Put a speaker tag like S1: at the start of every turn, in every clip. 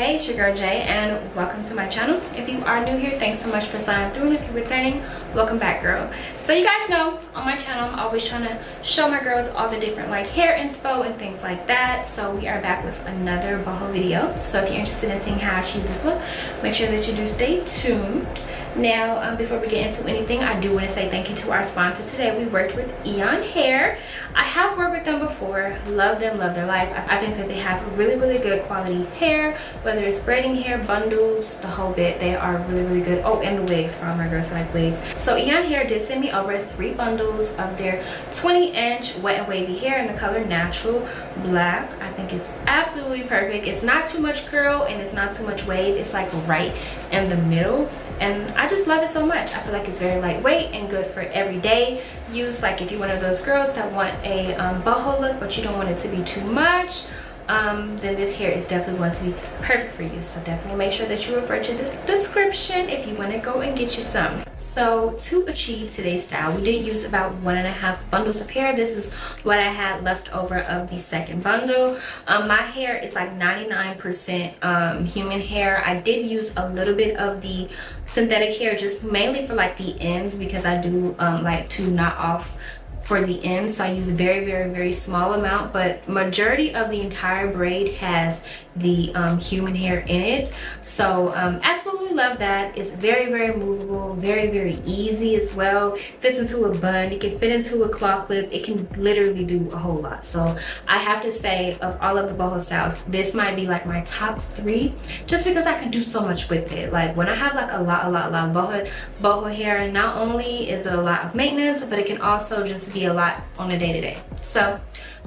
S1: Hey, it's your girl Jay, and welcome to my channel. If you are new here, thanks so much for signing through, and if you're returning, welcome back, girl. So you guys know on my channel I'm always trying to show my girls all the different like hair inspo and things like that. So we are back with another boho video. So if you're interested in seeing how I achieve this look, make sure that you do stay tuned. Now before we get into anything, I do want to say thank you to our sponsor today. We worked with Eayonhair. I have worked with them before, love them, love their life. I think that they have really good quality hair, whether it's braiding hair, bundles, the whole bit. They are really good. Oh, and the wigs for all my girls who like wigs. So Eayonhair did send me over 3 bundles of their 20-inch wet and wavy hair in the color natural black. I think it's absolutely perfect. It's not too much curl and it's not too much wave. It's like right in the middle, and I just love it so much. I feel like it's very lightweight and good for everyday use. Like if you're one of those girls that want a boho look but you don't want it to be too much, then this hair is definitely going to be perfect for you. So definitely make sure that you refer to this description if you want to go and get you some. So to achieve today's style, we did use about 1.5 bundles of hair. This is what I had left over of the second bundle. My hair is like 99% human hair. I did use a little bit of the synthetic hair, just mainly for like the ends, because I do like to knot off for the ends. So I use a very small amount, but majority of the entire braid has the human hair in it. So absolutely love that. It's very movable, very easy as well. Fits into a bun, it can fit into a claw clip, it can literally do a whole lot. So I have to say, of all of the boho styles, this might be like my top 3, just because I can do so much with it. Like when I have like a lot of boho hair, not only is it a lot of maintenance, but it can also just be a lot on a day-to-day. So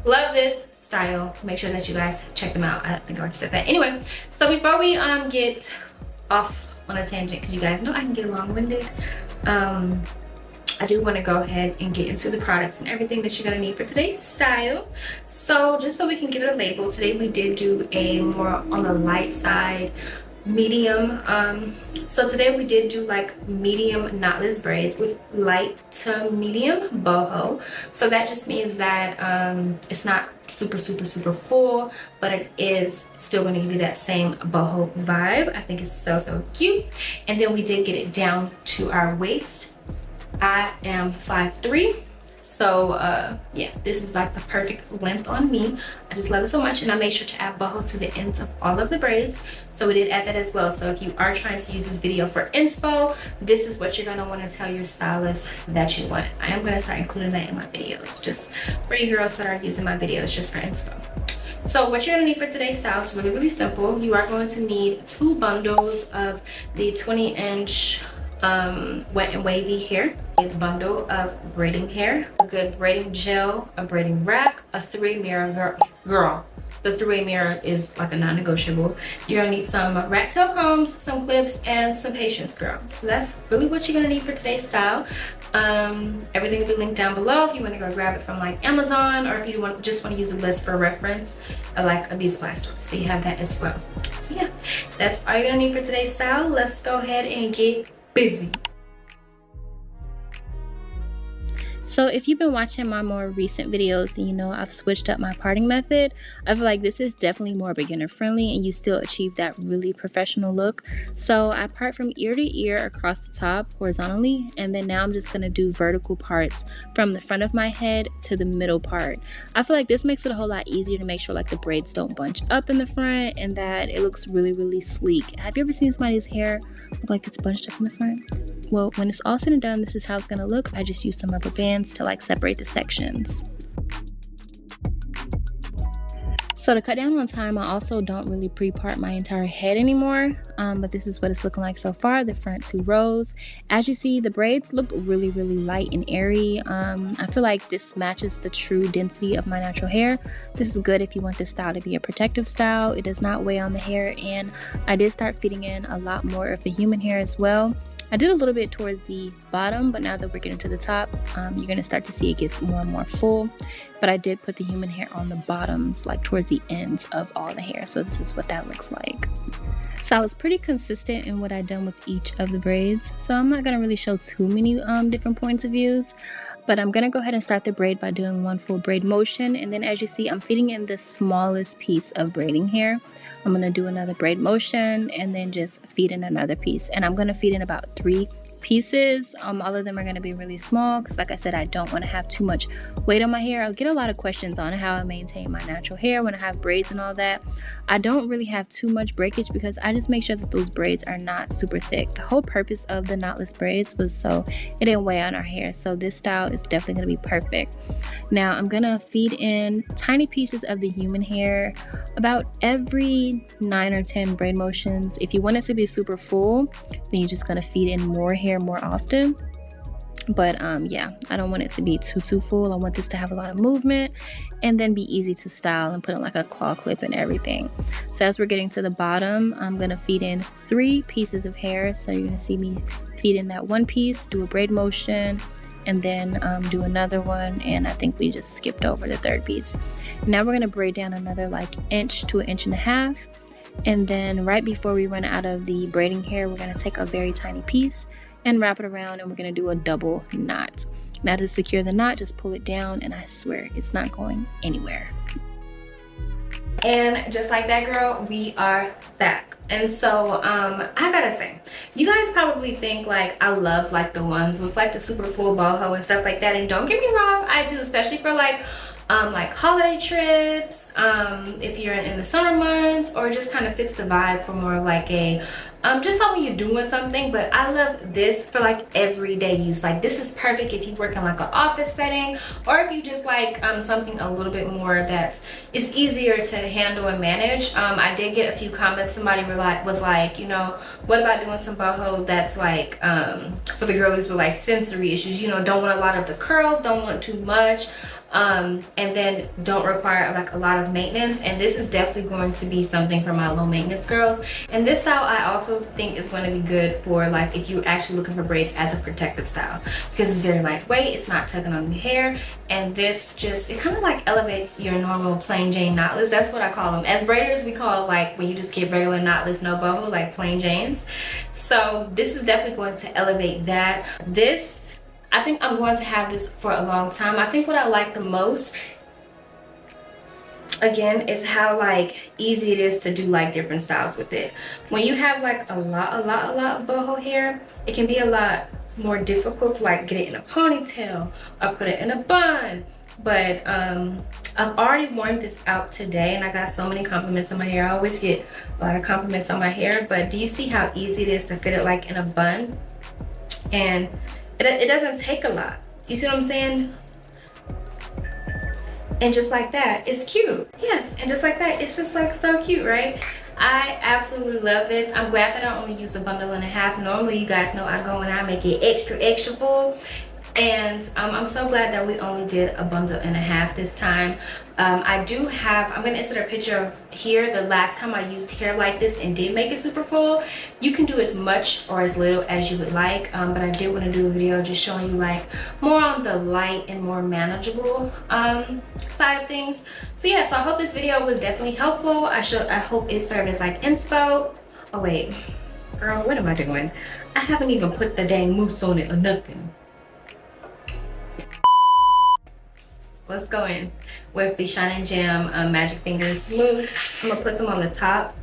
S1: love this style. Make sure that you guys check them out. I think I already said that. Anyway, so before we get off on a tangent, because you guys know I can get long-winded, I do want to go ahead and get into the products and everything that you're gonna need for today's style. So just so we can give it a label, today we did do a more on the light side, medium. So today we did do like medium knotless braids with light to medium boho. So that just means that it's not super full, but it is still going to give you that same boho vibe. I think it's so cute. And then we did get it down to our waist. I am 5'3". So yeah, this is like the perfect length on me. I just love it so much, and I made sure to add boho to the ends of all of the braids. So we did add that as well. So if you are trying to use this video for inspo, this is what you're gonna want to tell your stylist that you want. I am gonna start including that in my videos, just for you girls that are using my videos just for inspo. So what you're gonna need for today's style is really simple. You are going to need 2 bundles of the 20-inch wet and wavy hair, a bundle of braiding hair, a good braiding gel, a braiding rack, a 3 mirror girl. The 3 mirror is like a non-negotiable. You're gonna need some rat tail combs, some clips, and some patience, girl. So that's really what you're gonna need for today's style. Everything will be linked down below if you want to go grab it from like Amazon, or if you just want to use a list for reference, like a beauty supply store. So you have that as well. So yeah, that's all you're gonna need for today's style. Let's go ahead and get busy.
S2: So if you've been watching my more recent videos, then you know I've switched up my parting method. I feel like this is definitely more beginner friendly and you still achieve that really professional look. So I part from ear to ear across the top horizontally, and then now I'm just going to do vertical parts from the front of my head to the middle part. I feel like this makes it a whole lot easier to make sure like the braids don't bunch up in the front and that it looks really sleek. Have you ever seen somebody's hair look like it's bunched up in the front? Well, when it's all said and done, this is how it's going to look. I just use some rubber bands to like separate the sections. So to cut down on time, I also don't really pre-part my entire head anymore, but this is what it's looking like so far, the front 2 rows. As you see, the braids look really light and airy. I feel like this matches the true density of my natural hair. This is good if you want this style to be a protective style. It does not weigh on the hair, and I did start feeding in a lot more of the human hair as well. I did a little bit towards the bottom, but now that we're getting to the top, you're going to start to see it gets more and more full. But I did put the human hair on the bottoms, like towards the ends of all the hair. So this is what that looks like. So So I was pretty consistent in what I'd done with each of the braids. So I'm not going to really show too many different points of views. But I'm going to go ahead and start the braid by doing one full braid motion. And then as you see, I'm feeding in the smallest piece of braiding hair. I'm going to do another braid motion and then just feed in another piece. And I'm going to feed in about 3 pieces. All of them are going to be really small because, like I said, I don't want to have too much weight on my hair. I'll get a lot of questions on how I maintain my natural hair when I have braids and all that. I don't really have too much breakage because I just make sure that those braids are not super thick. The whole purpose of the knotless braids was so it didn't weigh on our hair. So this style is definitely going to be perfect. Now I'm going to feed in tiny pieces of the human hair about every 9 or 10 braid motions. If you want it to be super full, then you're just going to feed in more hair more often. But yeah, I don't want it to be too full. I want this to have a lot of movement and then be easy to style and put in like a claw clip and everything. So as we're getting to the bottom, I'm gonna feed in 3 pieces of hair. So you're gonna see me feed in that one piece, do a braid motion, and then do another one. And I think we just skipped over the 3rd piece. Now we're gonna braid down another like 1 to 1.5 inches. And then right before we run out of the braiding hair, we're gonna take a very tiny piece and wrap it around, and we're gonna do a double knot. Now to secure the knot, just pull it down, and I swear it's not going anywhere.
S1: And just like that, girl, we are back. And so I gotta say, you guys probably think like I love like the ones with like the super full boho and stuff like that, and don't get me wrong, I do, especially for like holiday trips, if you're in the summer months, or just kind of fits the vibe for more like a just so when you're doing something. But I love this for like everyday use. Like this is perfect if you work in like an office setting, or if you just like something a little bit more that is easier to handle and manage. I did get a few comments. Somebody was like, you know, what about doing some boho that's like for the girlies with like sensory issues, you know, don't want a lot of the curls, don't want too much, and then don't require like a lot of maintenance. And this is definitely going to be something for my low maintenance girls. And this style I also think is going to be good for like if you're actually looking for braids as a protective style, because it's very lightweight, it's not tugging on the hair, and this just, it kind of like elevates your normal plain Jane knotless. That's what I call them. As braiders, we call like when you just get regular knotless, no boho, like plain Janes. So this is definitely going to elevate that. This, I think I'm going to have this for a long time. I think what I like the most, again, is how like easy it is to do like different styles with it. When you have like a lot of boho hair, it can be a lot more difficult to like get it in a ponytail or put it in a bun. But I've already worn this out today, and I got so many compliments on my hair. I always get a lot of compliments on my hair, but do you see how easy it is to fit it like in a bun? And it doesn't take a lot. You see what I'm saying? And just like that, it's cute. Yes, and just like that, it's just like so cute, right? I absolutely love this. I'm glad that I only use a bundle and a half. Normally, you guys know I go and I make it extra full. And I'm so glad that we only did a bundle and a half this time. I do have, I'm gonna insert a picture of here the last time I used hair like this and did make it super full. You can do as much or as little as you would like, but I did want to do a video just showing you like more on the light and more manageable side of things. So yeah, so I hope this video was definitely helpful. I hope it served as like inspo. Oh wait, girl, what am I doing? I haven't even put the dang mousse on it or nothing. Let's go in with the Shine and Jam Magic Fingers mousse. I'm gonna put some on the top.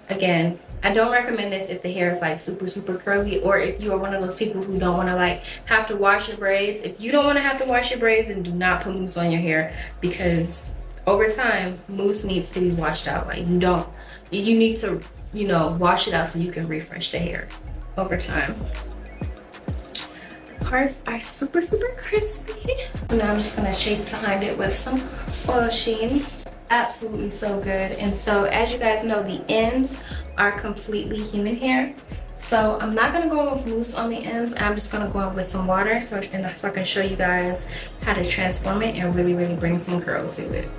S1: Again, I don't recommend this if the hair is like super curly, or if you are one of those people who don't want to like have to wash your braids. If you don't want to have to wash your braids, then do not put mousse on your hair, because over time mousse needs to be washed out. Like you need to, you know, wash it out so you can refresh the hair over time. Parts are super crispy. Now I'm just gonna chase behind it with some oil sheen. Absolutely so good. And so as you guys know, the ends are completely human hair, so I'm not gonna go in with mousse on the ends. I'm just gonna go in with some water so I can show you guys how to transform it and really bring some curl to it.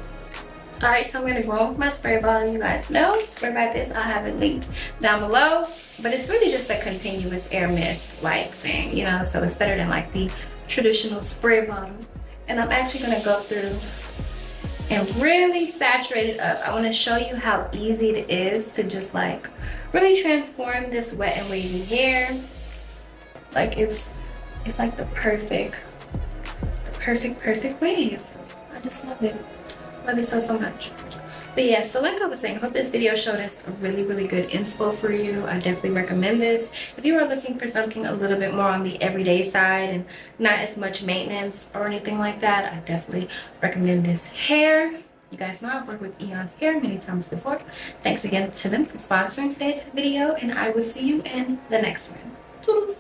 S1: All right, so I'm gonna go with my spray bottle. You guys know, spray by this, I'll have it linked down below. But it's really just a continuous air mist like thing, you know, so it's better than like the traditional spray bottle. And I'm actually gonna go through and really saturate it up. I want to show you how easy it is to just like really transform this wet and wavy hair. Like it's like the perfect wave. I just love it. Love it so much. But yeah, so like I was saying, I hope this video showed us a really good inspo for you. I definitely recommend this. If you are looking for something a little bit more on the everyday side and not as much maintenance or anything like that, I definitely recommend this hair. You guys know I've worked with Eayonhair many times before. Thanks again to them for sponsoring today's video, and I will see you in the next one. Toodles!